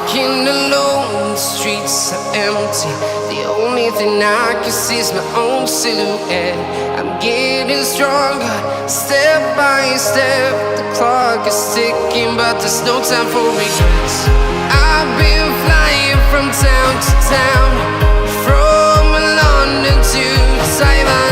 Walking alone, the streets are empty. The only thing I can see is my own silhouette. I'm getting stronger, step by step. The clock is ticking, but there's no time for regrets. I've been flying from town to town, from London to Taiwan.